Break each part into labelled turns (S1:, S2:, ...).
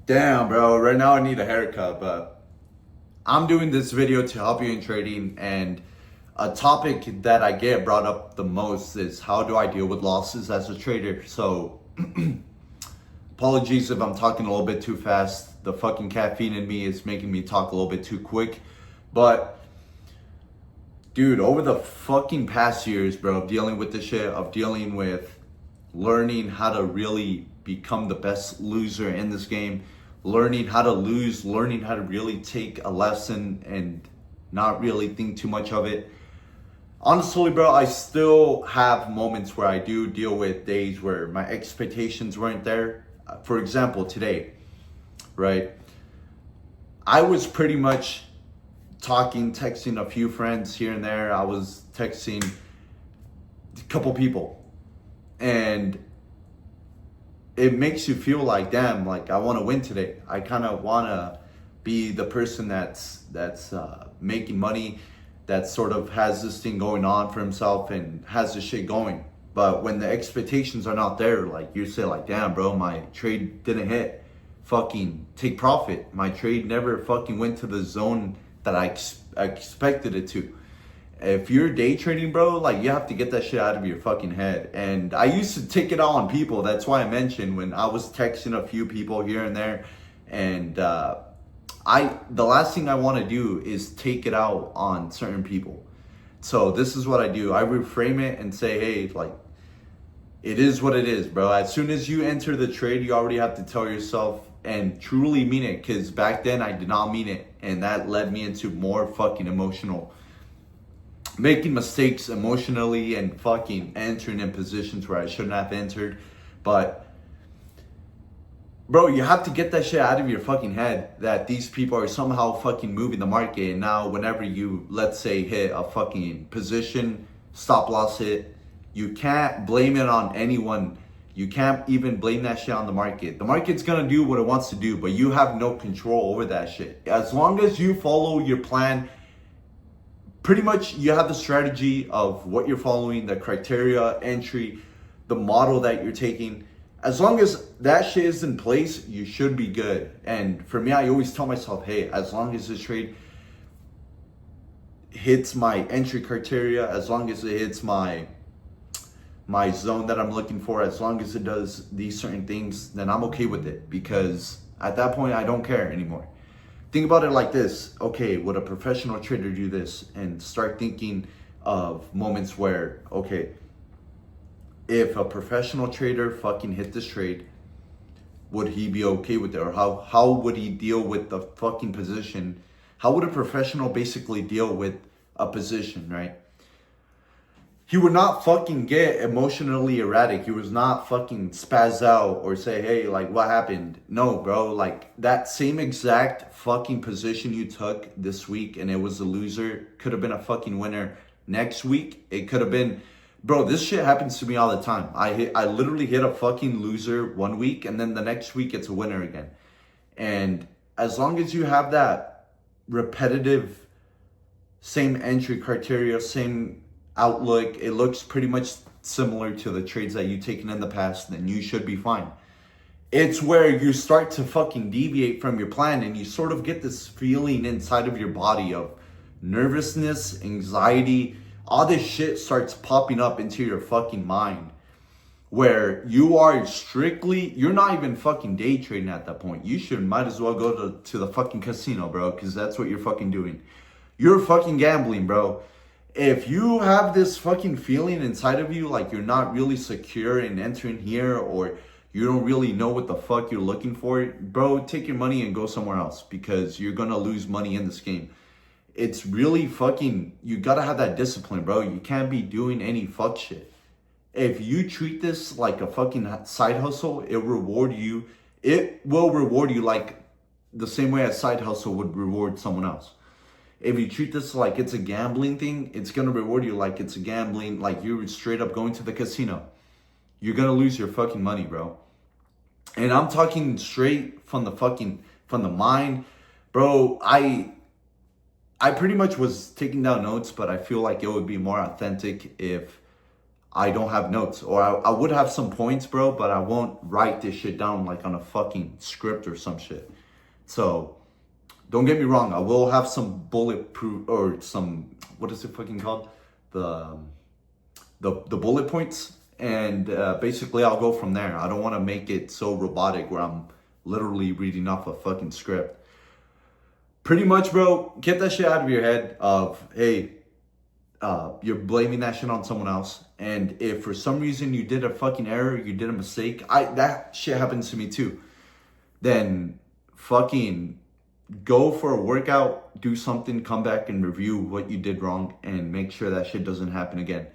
S1: Damn, bro. Right now I need a haircut, but I'm doing this video to help you in trading. And a topic that I get brought up the most is how do I deal with losses as a trader? So, apologies if I'm talking a little bit too fast. The fucking caffeine in me is making me talk a little bit too quick. But, dude, over the fucking past years, bro, of dealing with this shit, of dealing with learning how to really become the best loser in this game, learning how to lose, learning how to really take a lesson and not really think too much of it. Honestly, bro, I still have moments where I do deal with days where my expectations weren't there. For example, today, right? I was pretty much texting a few friends here and there. I was texting a couple people, and it makes you feel like, damn, like I want to win today. I kind of want to be the person that's making money, that sort of has this thing going on for himself and has this shit going. But when the expectations are not there, like you say, like, damn, bro, my trade didn't hit. Fucking take profit. My trade never fucking went to the zone that I expected it to. If you're day trading, bro, like you have to get that shit out of your fucking head. And I used to take it out on people. That's why I mentioned when I was texting a few people here and there. And the last thing I want to do is take it out on certain people. So this is what I do. I reframe it and say, hey, like, it is what it is, bro. As soon as you enter the trade, you already have to tell yourself and truly mean it. Because back then I did not mean it. And that led me into more fucking making mistakes emotionally and fucking entering in positions where I shouldn't have entered. But, bro, you have to get that shit out of your fucking head that these people are somehow fucking moving the market. And now whenever you, let's say, hit a fucking position, stop loss hit, you can't blame it on anyone. You can't even blame that shit on the market. The market's gonna do what it wants to do, but you have no control over that shit. As long as you follow your plan, pretty much you have the strategy of what you're following, the criteria, entry, the model that you're taking. As long as that shit is in place, you should be good. And for me, I always tell myself, hey, as long as this trade hits my entry criteria, as long as it hits my zone that I'm looking for, as long as it does these certain things, then I'm okay with it. Because at that point, I don't care anymore. Think about it like this. Okay, would a professional trader do this? And start thinking of moments where, okay, if a professional trader fucking hit this trade, would he be okay with it? Or how would he deal with the fucking position? How would a professional basically deal with a position, right? He would not fucking get emotionally erratic. He was not fucking spaz out or say, hey, like, what happened? No, bro, like, that same exact fucking position you took this week and it was a loser could have been a fucking winner next week. It could have been, bro, this shit happens to me all the time. I literally hit a fucking loser one week and then the next week it's a winner again. And as long as you have that repetitive, same entry criteria, same outlook, it looks pretty much similar to the trades that you've taken in the past, then you should be fine. It's where you start to fucking deviate from your plan and you sort of get this feeling inside of your body of nervousness, anxiety, all this shit starts popping up into your fucking mind where you're not even fucking day trading at that point. You might as well go to the fucking casino, bro, because that's what you're fucking doing. You're fucking gambling, bro. If you have this fucking feeling inside of you like you're not really secure in entering here, or you don't really know what the fuck you're looking for, bro, take your money and go somewhere else, because you're gonna lose money in this game. It's really fucking, you gotta have that discipline, bro. You can't be doing any fuck shit. If you treat this like a fucking side hustle, it will reward you like the same way a side hustle would reward someone else. If you treat this like it's a gambling thing, it's going to reward you like it's a gambling, like you're straight up going to the casino. You're going to lose your fucking money, bro. And I'm talking straight from the mind. Bro, I pretty much was taking down notes, but I feel like it would be more authentic if I don't have notes. Or I would have some points, bro, but I won't write this shit down like on a fucking script or some shit. So don't get me wrong, I will have some bulletproof or some, what is it fucking called? The bullet points. And basically I'll go from there. I don't want to make it so robotic where I'm literally reading off a fucking script. Pretty much, bro, get that shit out of your head of, hey, you're blaming that shit on someone else. And if for some reason you did a fucking error, you did a mistake, that shit happens to me too. Then fucking go for a workout, do something, come back and review what you did wrong and make sure that shit doesn't happen again.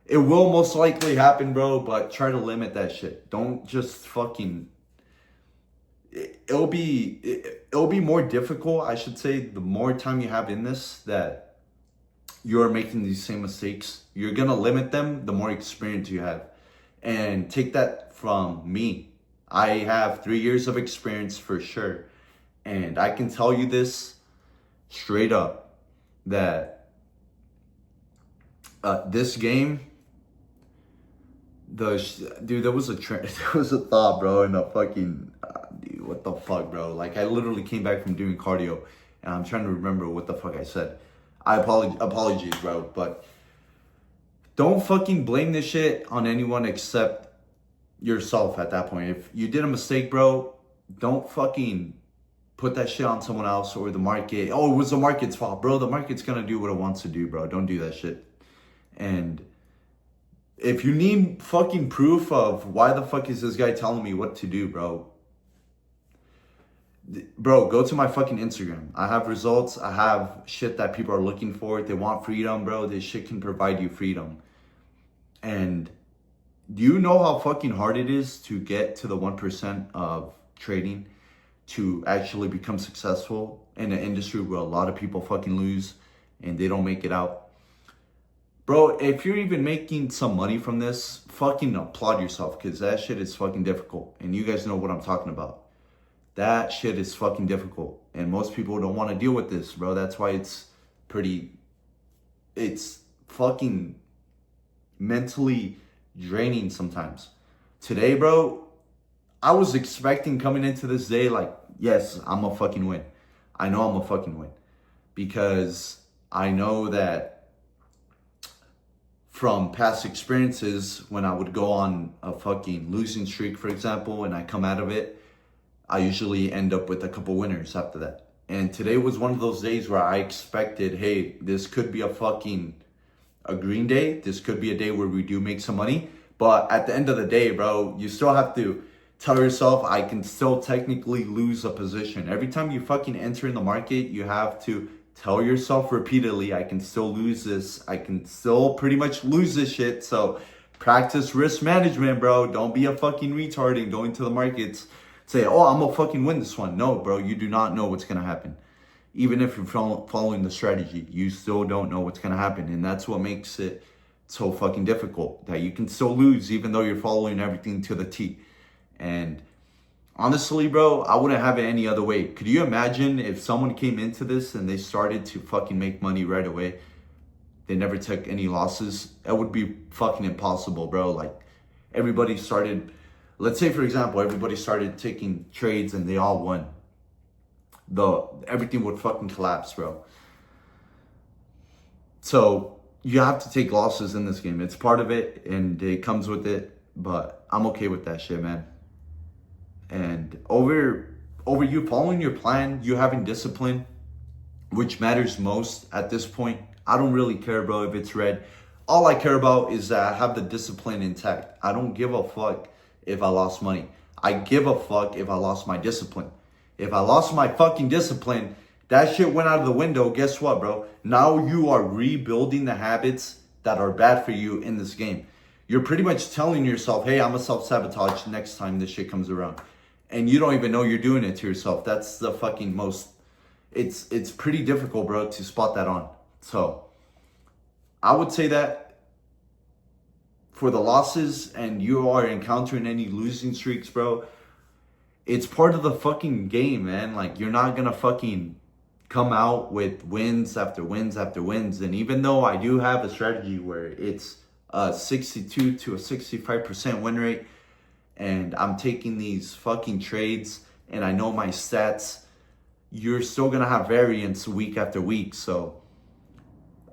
S1: It will most likely happen, bro, but try to limit that shit. Don't just fucking... It'll be more difficult, I should say, the more time you have in this that you're making these same mistakes. You're gonna limit them the more experience you have. And take that from me. I have 3 years of experience for sure. And I can tell you this straight up, that this game... Dude, there was a thought, bro, in a fucking dude, what the fuck, bro? Like, I literally came back from doing cardio and I'm trying to remember what the fuck I said. Apologies, bro, but don't fucking blame this shit on anyone except yourself at that point. If you did a mistake, bro, don't fucking put that shit on someone else or the market. Oh, it was the market's fault, bro. The market's gonna do what it wants to do, bro. Don't do that shit. And if you need fucking proof of why the fuck is this guy telling me what to do, bro, go to my fucking Instagram. I have results. I have shit that people are looking for. They want freedom, bro. This shit can provide you freedom. And do you know how fucking hard it is to get to the 1% of trading to actually become successful in an industry where a lot of people fucking lose and they don't make it out? Bro, if you're even making some money from this, fucking applaud yourself, because that shit is fucking difficult. And you guys know what I'm talking about. That shit is fucking difficult. And most people don't want to deal with this, bro. That's why it's fucking mentally draining sometimes. Today, bro, I was expecting coming into this day like, yes, I'm a fucking win. I know I'm a fucking win. Because I know that from past experiences, when I would go on a fucking losing streak, for example, and I come out of it, I usually end up with a couple winners after that. And today was one of those days where I expected, hey, this could be a green day. This could be a day where we do make some money. But at the end of the day, bro, you still have to tell yourself, I can still technically lose a position. Every time you fucking enter in the market, you have to tell yourself repeatedly, I can still lose this. I can still pretty much lose this shit. So practice risk management, bro. Don't be a fucking retard and go into the markets. Say, oh, I'm gonna fucking win this one. No, bro, you do not know what's gonna happen. Even if you're following the strategy, you still don't know what's gonna happen. And that's what makes it so fucking difficult. That you can still lose even though you're following everything to the T. And honestly, bro, I wouldn't have it any other way. Could you imagine if someone came into this and they started to fucking make money right away? They never took any losses. That would be fucking impossible, bro. Like, everybody started, let's say, for example, everybody started taking trades and they all won. Everything would fucking collapse, bro. So you have to take losses in this game. It's part of it and it comes with it, but I'm okay with that shit, man. And over you following your plan, you having discipline, which matters most at this point. I don't really care, bro, if it's red. All I care about is that I have the discipline intact. I don't give a fuck if I lost money. I give a fuck if I lost my discipline. If I lost my fucking discipline, that shit went out of the window. Guess what, bro? Now you are rebuilding the habits that are bad for you in this game. You're pretty much telling yourself, hey, I'm gonna self-sabotage next time this shit comes around. And you don't even know you're doing it to yourself. That's the fucking most... It's pretty difficult, bro, to spot that on. So, I would say that for the losses and you are encountering any losing streaks, bro, it's part of the fucking game, man. Like, you're not gonna fucking come out with wins after wins after wins. And even though I do have a strategy where it's a 62 to a 65% win rate, and I'm taking these fucking trades and I know my stats, you're still gonna have variance week after week. So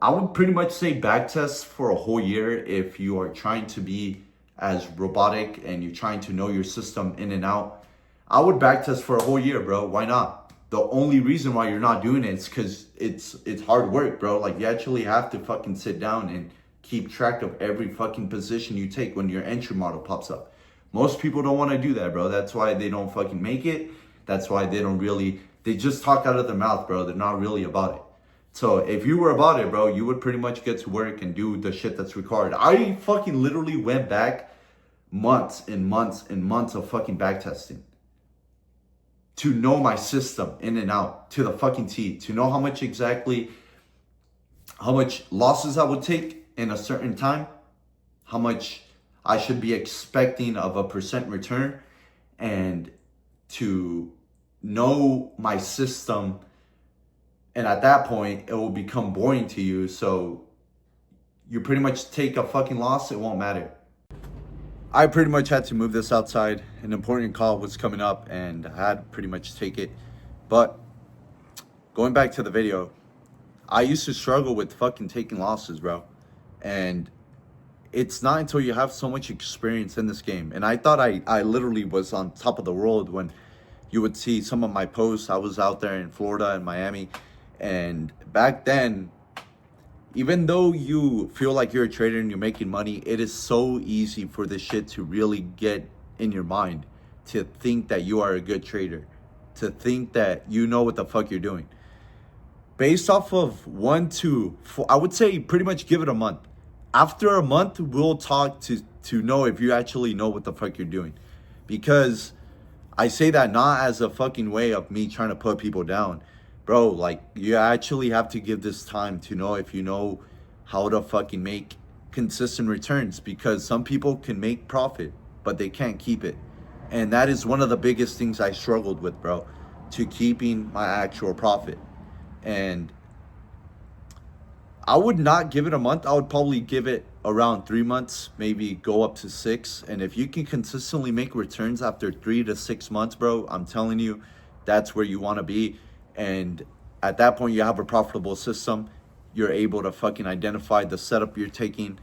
S1: I would pretty much say backtest for a whole year if you are trying to be as robotic and you're trying to know your system in and out. I would backtest for a whole year, bro. Why not? The only reason why you're not doing it is because it's hard work, bro. Like, you actually have to fucking sit down and keep track of every fucking position you take when your entry model pops up. Most people don't want to do that, bro. That's why they don't fucking make it. That's why they just talk out of their mouth, bro. They're not really about it. So if you were about it, bro, you would pretty much get to work and do the shit that's required. I fucking literally went back months and months and months of fucking backtesting to know my system in and out to the fucking T, to know how much losses I would take in a certain time, how much I should be expecting of a percent return, and to know my system. And at that point, it will become boring to you. So you pretty much take a fucking loss, it won't matter. I pretty much had to move this outside. An important call was coming up and I had to pretty much take it. But going back to the video, I used to struggle with fucking taking losses, bro. And it's not until you have so much experience in this game. And I thought I literally was on top of the world when you would see some of my posts. I was out there in Florida and Miami. And back then, even though you feel like you're a trader and you're making money, it is so easy for this shit to really get in your mind, to think that you are a good trader, to think that you know what the fuck you're doing. Based off of 1 to 4, I would say pretty much give it a month. After a month, we'll talk to know if you actually know what the fuck you're doing. Because I say that not as a fucking way of me trying to put people down. Bro, like, you actually have to give this time to know if you know how to fucking make consistent returns, because some people can make profit, but they can't keep it. And that is one of the biggest things I struggled with, bro, to keeping my actual profit. And I would not give it a month. I would probably give it around 3 months, maybe go up to 6. And if you can consistently make returns after 3 to 6 months, bro, I'm telling you, that's where you want to be. And at that point, you have a profitable system. You're able to fucking identify the setup you're taking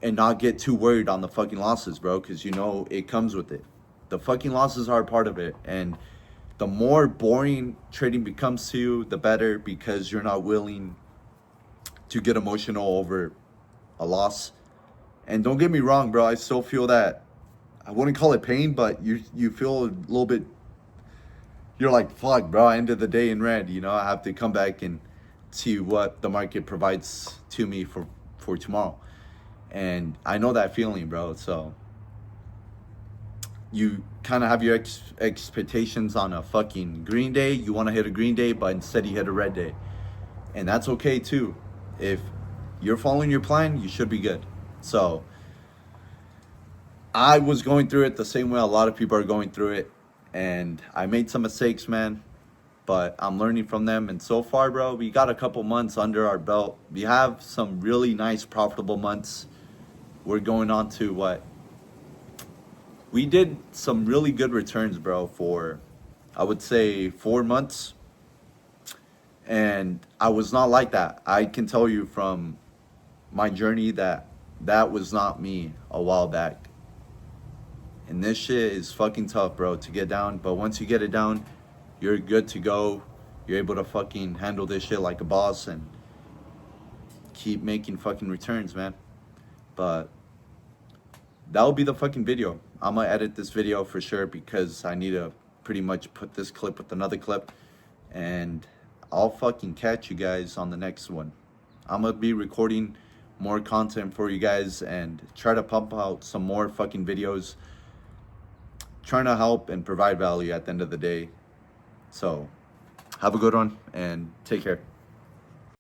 S1: and not get too worried on the fucking losses, bro, because you know it comes with it. The fucking losses are a part of it. And the more boring trading becomes to you, the better, because you're not willing to get emotional over a loss. And don't get me wrong, bro, I still feel that, I wouldn't call it pain, but you feel a little bit, you're like, fuck, bro, I ended the day in red. You know, I have to come back and see what the market provides to me for tomorrow. And I know that feeling, bro. So you kind of have your expectations on a fucking green day. You want to hit a green day, but instead you hit a red day. And that's okay too. If you're following your plan, you should be good. So I was going through it the same way a lot of people are going through it. And I made some mistakes, man, but I'm learning from them. And so far, bro, we got a couple months under our belt. We have some really nice, profitable months. We're going on to what? We did some really good returns, bro, for, I would say, 4 months. And I was not like that. I can tell you from my journey that that was not me a while back. And this shit is fucking tough, bro, to get down. But once you get it down, you're good to go. You're able to fucking handle this shit like a boss and keep making fucking returns, man. But that'll be the fucking video. I'm gonna edit this video for sure, because I need to pretty much put this clip with another clip. And I'll fucking catch you guys on the next one. I'm gonna be recording more content for you guys and try to pump out some more fucking videos, trying to help and provide value at the end of the day. So have a good one and take care.